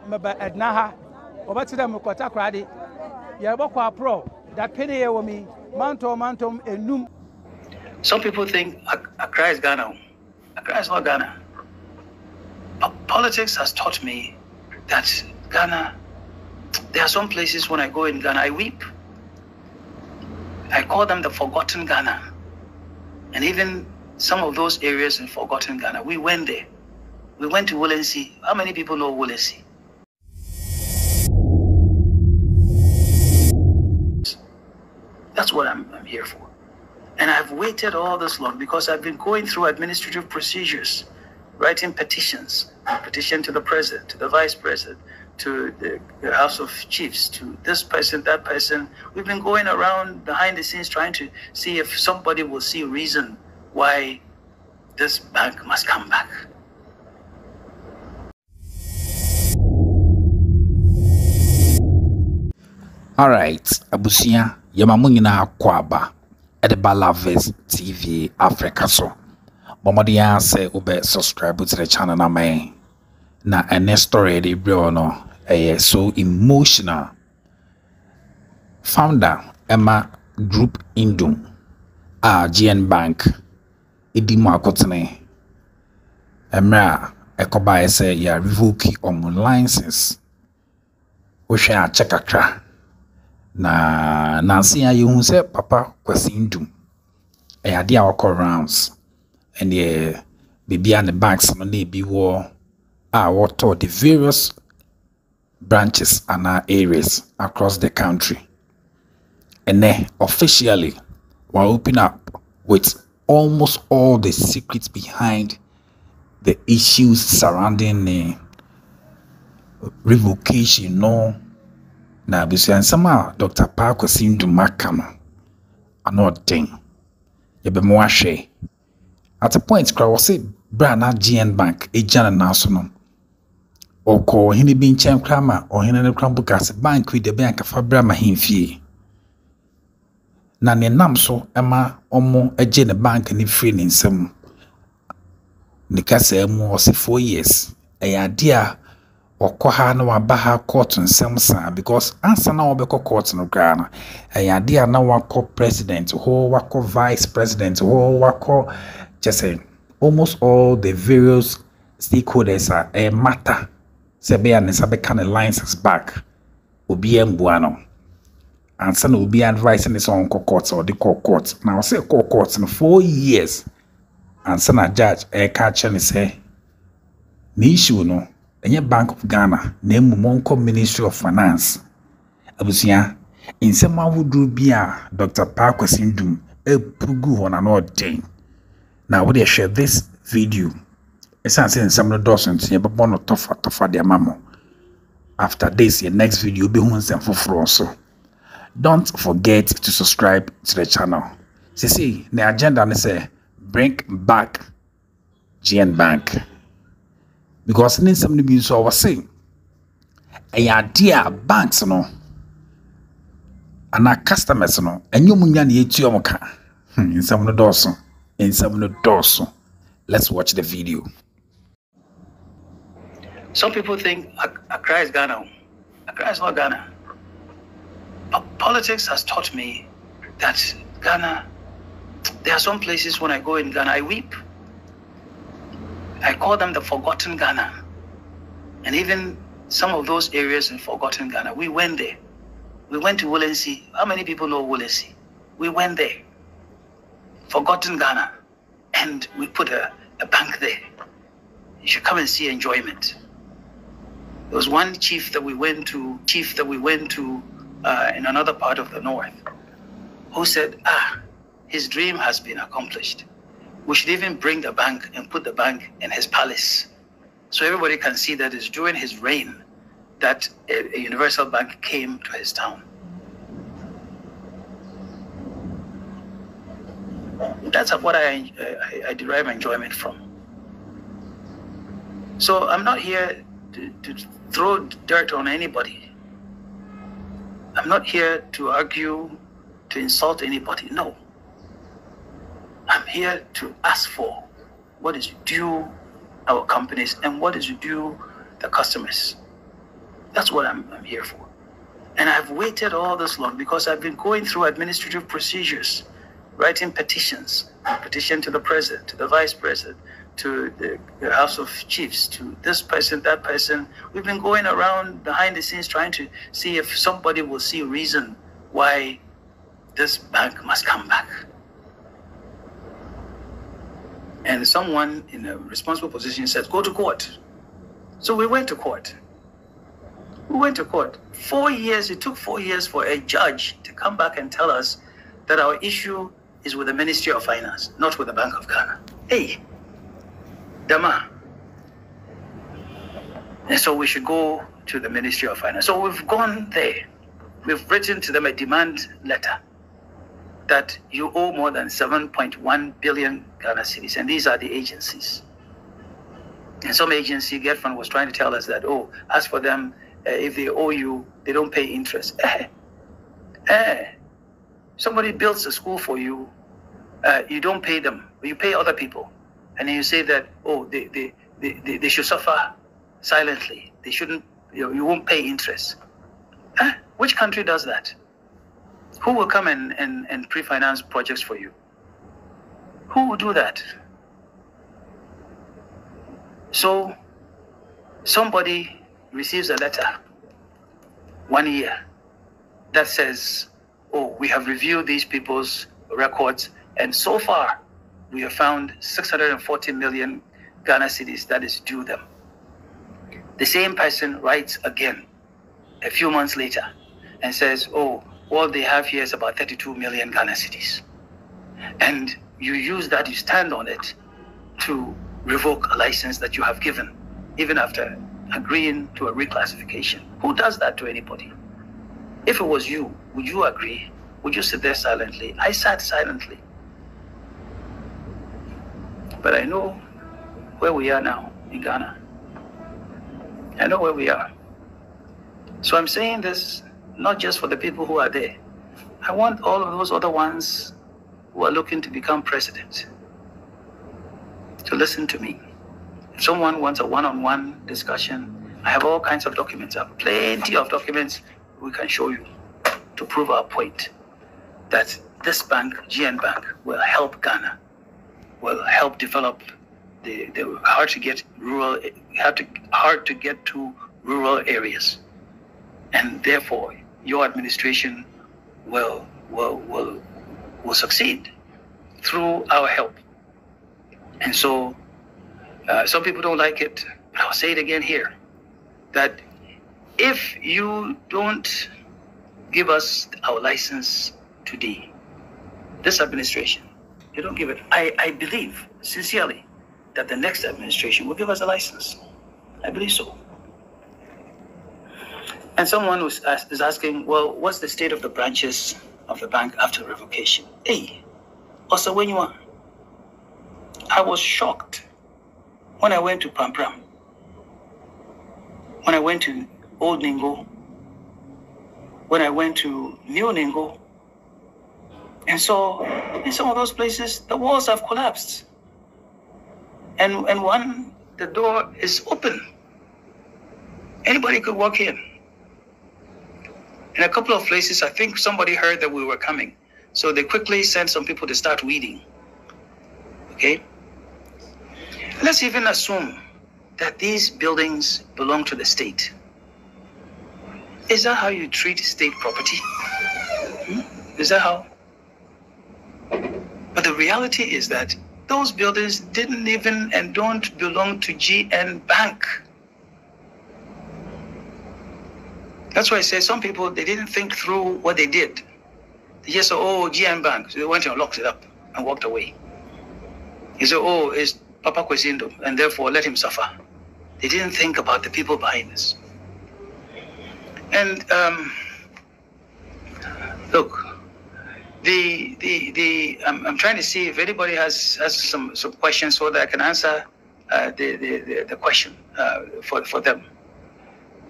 meba ednaha obetire mukota krade ye bokwa pro that penny ye me mantom enum. Some people think Accra is Ghana. Accra is not Ghana. Politics has taught me that Ghana, there are some places when I go in Ghana, I weep. I call them the forgotten Ghana. And even some of those areas in forgotten Ghana, we went there. We went to Wolensi. How many people know Wolensi? That's what I'm here for. And I've waited all this long because I've been going through administrative procedures, writing petitions, petition to the president, to the vice president, to the House of Chiefs, to this person, that person. We've been going around behind the scenes trying to see if somebody will see a reason why this bank must come back. All right, Abusia, Yamamuna Kwaba, Edebalaves TV Africa. So, Momodia say, Ube subscribe to the channel na me. Na ene story de bro no so emotional. Founder Emma Group Nduom GN Bank Edimu Akotene Emra Ekoba say ya revoke license. We share check akra na nansi ya hu say papa Kwesi Nduom ade a wakọ rounds and the baby and the banks no dey be war what the various branches and areas across the country. And then officially we're opening up with almost all the secrets behind the issues surrounding the revocation. No, now and somehow Dr. Parker seemed to makano another thing. You be more share. At a point, I was say, Brana GN Bank, a Jana National. Or call him being champ crammer or him in a crumbucas bank with the bank of Abrama himfie. Nane Namso, Emma, Omo, a Jenna bank and if free in some Nicasa was 4 years. A idea or Kohano or Baha court and some son because answer now Beko court no grana. A idea now wako president, who wako vice president, who wako just say almost all the various stakeholders are a matter. Sebe and Sabe kind of license back. Obi Mbuano. And son will be advising his own courts or the courts. Now say courts in 4 years. And son a judge catch and say the issue no any Bank of Ghana name Monko Ministry of Finance. Abusia in some would do be a Dr. Parker Nduom a pugu on another thing. Now would they share this video? It's saying some of the dozens, you have one tougher their mammo. After this, your next video will be home for also. Don't forget to subscribe to the channel. See, the agenda is say bring back GN Bank. Because in some of the was saying a idea banks no and our customers no and you munyan yetiomoka in some of the doors. In some of the doors. Let's watch the video. Some people think Accra is Ghana. Accra is not Ghana. Politics has taught me that Ghana, there are some places when I go in Ghana, I weep. I call them the forgotten Ghana. And even some of those areas in forgotten Ghana, we went there. We went to Wolensi. How many people know Wolensi? We went there. Forgotten Ghana. And we put a bank there. You should come and see enjoyment. There was one chief that we went to in another part of the north who said, his dream has been accomplished. We should even bring the bank and put the bank in his palace. So everybody can see that it's during his reign that a universal bank came to his town. That's what I derive enjoyment from. So I'm not here to throw dirt on anybody. I'm not here to argue, to insult anybody. No. I'm here to ask for what is due our companies and what is due the customers. That's what I'm here for. And I've waited all this long because I've been going through administrative procedures, writing petitions, petition to the president, to the vice president, to the House of Chiefs, to this person, that person. We've been going around behind the scenes trying to see if somebody will see a reason why this bank must come back. And someone in a responsible position said, go to court. So we went to court. We went to court. 4 years, it took 4 years for a judge to come back and tell us that our issue is with the Ministry of Finance, not with the Bank of Ghana. Hey, Dama. And so we should go to the Ministry of Finance. So we've gone there. We've written to them a demand letter that you owe more than 7.1 billion Ghana cedis, and these are the agencies. And some agency, GetFund, was trying to tell us that, oh, as for them, if they owe you, they don't pay interest. Somebody builds a school for you, you don't pay them, you pay other people. And then you say that, oh, they should suffer silently. They shouldn't, you won't pay interest. Which country does that? Who will come and pre-finance projects for you? Who will do that? So somebody receives a letter 1 year that says, oh, we have reviewed these people's records, and so far we have found 640 million Ghana cedis that is due them. The same person writes again a few months later and says, oh, all they have here is about 32 million Ghana cedis. And you use that, you stand on it to revoke a license that you have given, even after agreeing to a reclassification. Who does that to anybody? If it was you, would you agree? Would you sit there silently? I sat silently. But I know where we are now in Ghana. I know where we are. So I'm saying this not just for the people who are there. I want all of those other ones who are looking to become president to listen to me. If someone wants a one-on-one discussion, I have all kinds of documents. I have plenty of documents we can show you to prove our point that this bank, GN Bank, will help Ghana, will help develop the hard to get to rural areas, and therefore your administration will succeed through our help. And so some people don't like it, but I'll say it again here, that if you don't give us our license today, this administration, you don't give it, I believe sincerely that the next administration will give us a license. I believe so. And someone is asking, well, what's the state of the branches of the bank after revocation? Hey, also when you are, I was shocked when I went to Pampram, when I went to Old Ningo, when I went to New Ningo, and so in some of those places, the walls have collapsed. And one, the door is open. Anybody could walk in. In a couple of places, I think somebody heard that we were coming. So they quickly sent some people to start weeding. Okay? Let's even assume that these buildings belong to the state. Is that how you treat state property? Is that how? But the reality is that those buildings didn't even and don't belong to GN Bank. That's why I say some people, they didn't think through what they did. They just said, oh, GN Bank. So they went and locked it up and walked away. They said, oh, it's Papa Kwesindo, and therefore let him suffer. They didn't think about the people behind this. And look, I'm trying to see if anybody has some questions so that I can answer the question for them.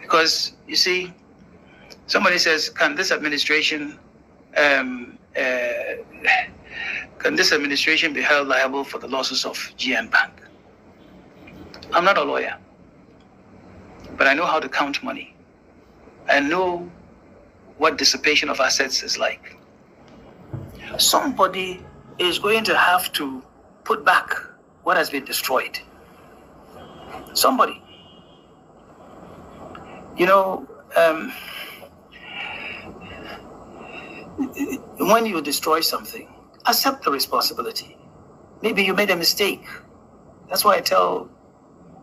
Because you see, somebody says, can this administration be held liable for the losses of GN Bank? I'm not a lawyer, but I know how to count money. I know what dissipation of assets is like. Somebody is going to have to put back what has been destroyed. Somebody. You know, when you destroy something, accept the responsibility. Maybe you made a mistake. That's why I tell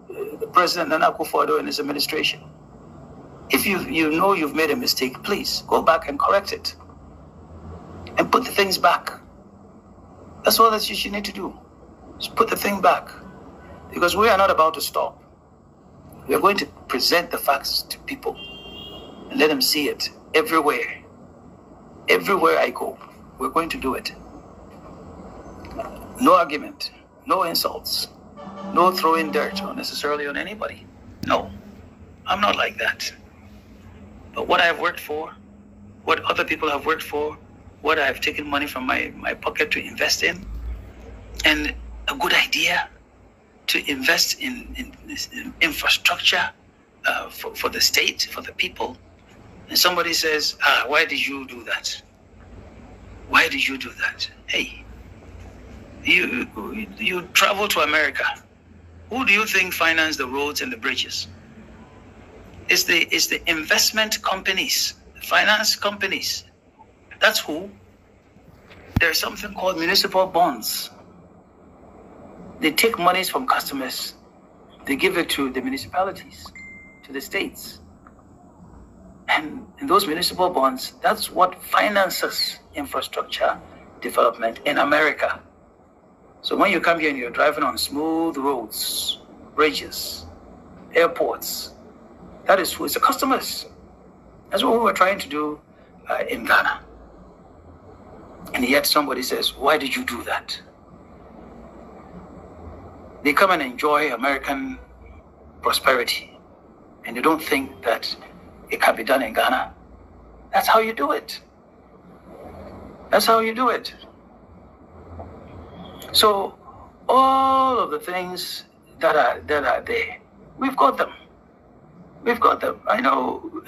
the President Nana Akufo-Addo and his administration, if you know you've made a mistake, please go back and correct it and put the things back. That's all that you need to do. Just put the thing back, because we are not about to stop. We are going to present the facts to people and let them see it everywhere. Everywhere I go, we're going to do it. No argument, no insults, no throwing dirt unnecessarily on anybody. No, I'm not like that. But what I've worked for, what other people have worked for, what I've taken money from my pocket to invest in, and a good idea to invest in infrastructure for the state, for the people. And somebody says, why did you do that? Why did you do that? Hey, you travel to America. Who do you think financed the roads and the bridges? It's the investment companies, the finance companies. That's who. There's something called municipal bonds. They take monies from customers. They give it to the municipalities, to the states. And in those municipal bonds, that's what finances infrastructure development in America. So when you come here and you're driving on smooth roads, bridges, airports, that is who is the customers. That's what we were trying to do in Ghana. And yet somebody says, why did you do that? They come and enjoy American prosperity, and they don't think that it can be done in Ghana. That's how you do it. That's how you do it. So all of the things that are there, we've got them. We've got them. I know.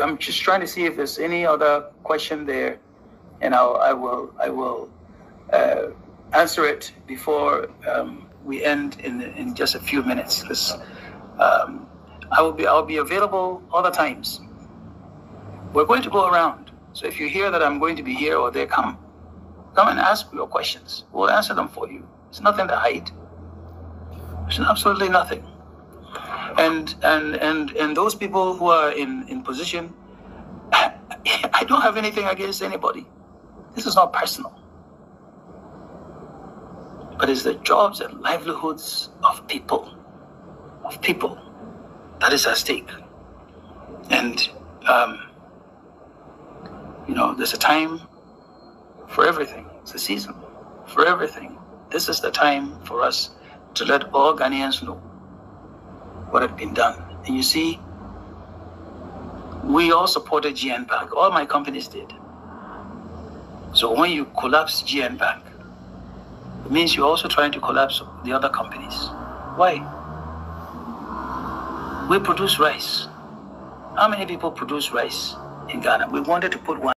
I'm just trying to see if there's any other question there, and I will answer it before we end in just a few minutes, because I'll be available all the times. We're going to go around. So if you hear that I'm going to be here or there, come and ask your questions. We'll answer them for you. There's nothing to hide. There's absolutely nothing. And those people who are in position, I don't have anything against anybody. This is not personal. But it's the jobs and livelihoods of people that is at stake. And there's a time for everything. It's a season for everything. This is the time for us to let all Ghanaians know what had been done. And you see, we all supported GN Bank. All my companies did. So when you collapse GN Bank, it means you're also trying to collapse the other companies. Why? We produce rice. How many people produce rice in Ghana? We wanted to put one.